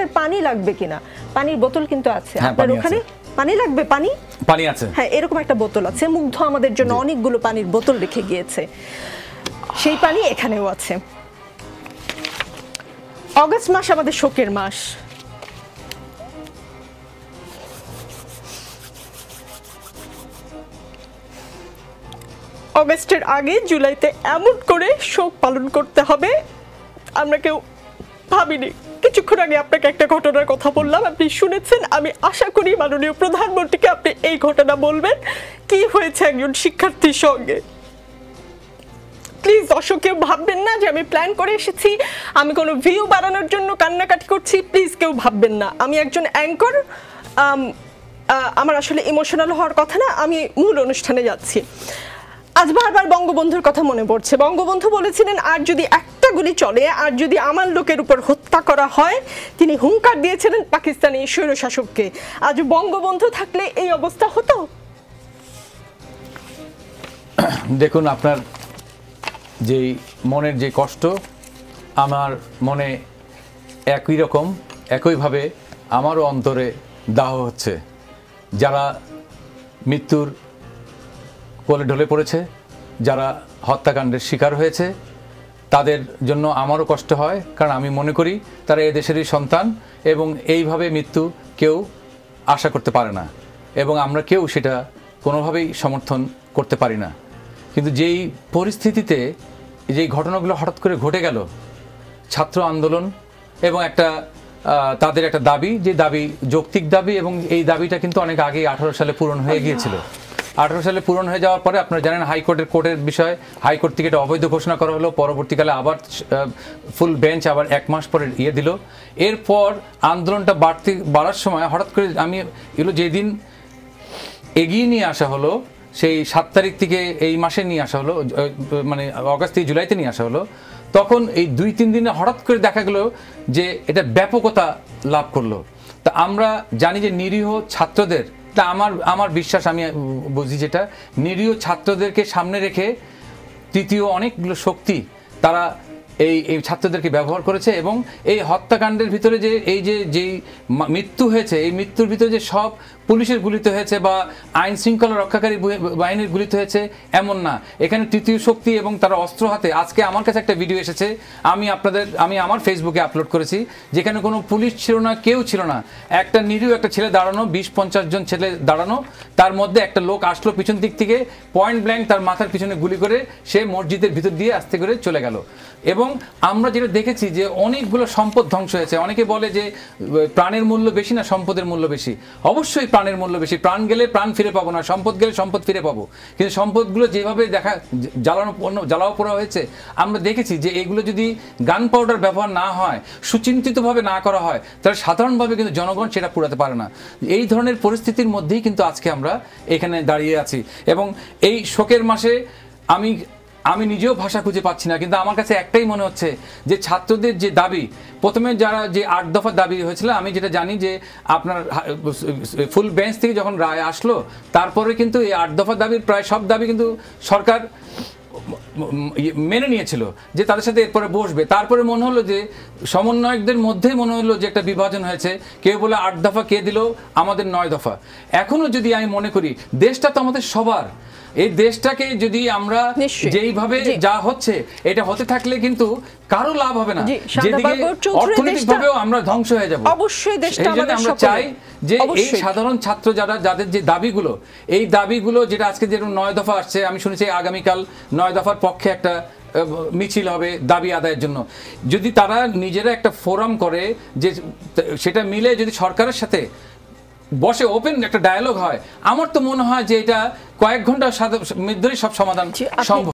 আপনাদের পানি লাগবে কিনা, পানির বোতল কিন্তু আছে আপনার ওখানে, পানি লাগবে, পানি পানি আছে, হ্যাঁ এরকম একটা বোতল আছে। মুগ্ধ আমাদের জন্য অনেকগুলো পানির বোতল রেখে গিয়েছে, সেই পানি এখানেও আছে। অগস্ট মাস আমাদের শোকের মাস। অগস্টের আগে জুলাইতে এমন করে শোক পালন করতে হবে আমরা কেউ ভাবিনি। কিছুক্ষণ আগে আপনাকে একটা ঘটনার কথা বললাম, আপনি শুনেছেন। আমি আশা করি মাননীয় প্রধানমন্ত্রীকে আপনি এই ঘটনা বলবেন, কি হয়েছে একজন শিক্ষার্থীর সঙ্গে। প্লিজ দর্শক কেউ ভাববেন না যে আমি প্ল্যান করে এসেছি, আমি কোনো ভিউ বাড়ানোর জন্য কান্নাকাটি করছি, প্লিজ কেউ ভাববেন না। আমি একজন অ্যাঙ্কর, আমার আসলে ইমোশনাল হওয়ার কথা না, আমি মূল অনুষ্ঠানে যাচ্ছি। আজ বারবার বঙ্গবন্ধুর কথা মনে পড়ছে। বঙ্গবন্ধু বলেছিলেন আর যদি একটা গুলি চলে, আর যদি আমার লোকের উপর হত্যা করা হয়, তিনি হুঙ্কার দিয়েছিলেন পাকিস্তানি স্বৈরশাসককে। আজ বঙ্গবন্ধু থাকলে এই অবস্থা হতো? দেখুন, আপনার যেই মনের যে কষ্ট আমার মনে একই রকম, একইভাবে আমারও অন্তরে দাহ হচ্ছে। যারা মৃত্যুর কোলে ঢলে পড়েছে, যারা হত্যাকাণ্ডের শিকার হয়েছে, তাদের জন্য আমারও কষ্ট হয়, কারণ আমি মনে করি তারা এ দেশেরই সন্তান এবং এইভাবে মৃত্যু কেউ আশা করতে পারে না এবং আমরা কেউ সেটা কোনোভাবেই সমর্থন করতে পারি না। কিন্তু যেই পরিস্থিতিতে যেই ঘটনাগুলো হঠাৎ করে ঘটে গেল, ছাত্র আন্দোলন এবং একটা তাদের একটা দাবি, যে দাবি যৌক্তিক দাবি, এবং এই দাবিটা কিন্তু অনেক আগে 18 সালে পূরণ হয়ে গিয়েছিল। 18 সালে পূরণ হয়ে যাওয়ার পরে আপনারা জানেন কোর্টের বিষয়, হাইকোর্ট থেকে এটা অবৈধ ঘোষণা করা হলো, পরবর্তীকালে আবার ফুল বেঞ্চ আবার 1 মাস পরে দিল। এরপর আন্দোলনটা বাড়ার সময় হঠাৎ করে আমি এগুলো যেদিন এগিয়ে নিয়ে আসা হলো, সেই 7 তারিখ থেকে এই মাসে নিয়ে আসা হলো, মানে অগাস্ট থেকে জুলাইতে নিয়ে আসা হলো, তখন এই 2-3 দিনে হঠাৎ করে দেখা গেল যে এটা ব্যাপকতা লাভ করলো। তা আমরা জানি যে নিরীহ ছাত্রদের, তা আমার বিশ্বাস, আমি বুঝি যেটা নিরীহ ছাত্রদেরকে সামনে রেখে তৃতীয় অনেকগুলো শক্তি তারা এই ছাত্রদেরকে ব্যবহার করেছে এবং এই হত্যাকাণ্ডের ভিতরে যে যেই মৃত্যু হয়েছে, এই মৃত্যুর ভিতরে যে সব পুলিশের গুলিতে হয়েছে বা আইন শৃঙ্খলা রক্ষাকারী বাহিনীর গুলিতে হয়েছে এমন না, এখানে তৃতীয় শক্তি এবং তারা অস্ত্র হাতে। আজকে আমার কাছে একটা ভিডিও এসেছে, আমি আমার ফেসবুকে আপলোড করেছি, যেখানে কোনো পুলিশ ছিল না, কেউ ছিল না, একটা নিরীহ একটা ছেলে দাঁড়ানো, 20-50 জন ছেলে দাঁড়ানো, তার মধ্যে একটা লোক আসলো পিছন দিক থেকে, পয়েন্ট ব্ল্যাঙ্ক তার মাথার পিছনে গুলি করে সে মসজিদের ভিতর দিয়ে আস্তে করে চলে গেল। এবং আমরা যেটা দেখেছি যে অনেকগুলো সম্পদ ধ্বংস হয়েছে। অনেকে বলে যে প্রাণের মূল্য বেশি না সম্পদের মূল্য বেশি। অবশ্যই প্রাণের মূল্য বেশি, প্রাণ গেলে প্রাণ ফিরে পাবো না, সম্পদ গেলে সম্পদ ফিরে পাবো, কিন্তু সম্পদগুলো যেভাবে জ্বালাও পোড়া হয়েছে আমরা দেখেছি যে এগুলো যদি গান পাউডার ব্যবহার না হয়, সুচিন্তিতভাবে না করা হয়, তাহলে সাধারণভাবে কিন্তু জনগণ সেটা পুরাতে পারে না। এই ধরনের পরিস্থিতির মধ্যেই কিন্তু আজকে আমরা এখানে দাঁড়িয়ে আছি এবং এই শোকের মাসে আমি নিজেও ভাষা খুঁজে পাচ্ছি না। কিন্তু আমার কাছে একটাই মনে হচ্ছে যে ছাত্রদের যে দাবি, প্রথমে যারা যে 8 দফা দাবি হয়েছিল, আমি যেটা জানি যে আপনার ফুল বেঞ্চ থেকে যখন রায় আসলো, তারপরে কিন্তু এই 8 দফা দাবির প্রায় সব দাবি কিন্তু সরকার মেনে নিয়েছিল যে তাদের সাথে এরপরে বসবে। তারপরে মনে হলো যে সমন্বয়কদের মধ্যেই মনে হলো যে একটা বিভাজন হয়েছে, কেউ বলে 8 দফা, কে দিল আমাদের 9 দফা। এখনো যদি আমি মনে করি দেশটা তো আমাদের সবার, এই দেশটাকে যদি আমরা যেইভাবে যা হচ্ছে এটা হতে থাকলে কিন্তু কারো লাভ হবে না, যেদিকে অর্থনৈতিকভাবেও আমরা ধ্বংস হয়ে যাব। অবশ্যই দেশটা আমাদের আমরা চাই যে এই সাধারণ ছাত্র যাদের যে দাবিগুলো, এই দাবিগুলো যেটা আজকে যেরকম 9 দফা আসছে, আমি শুনেছি আগামীকাল 9 দফার পক্ষে একটা মিছিল হবে দাবি আদায়ের জন্য। যদি তারা নিজেরা একটা ফোরাম করে, যে সেটা মিলে যদি সরকারের সাথে বসে ওপেন একটা ডায়ালগ হয়, আমার তো মনে হয় যে এটা কয়েক ঘন্টা মধ্যেই সব সমাধান সম্ভব।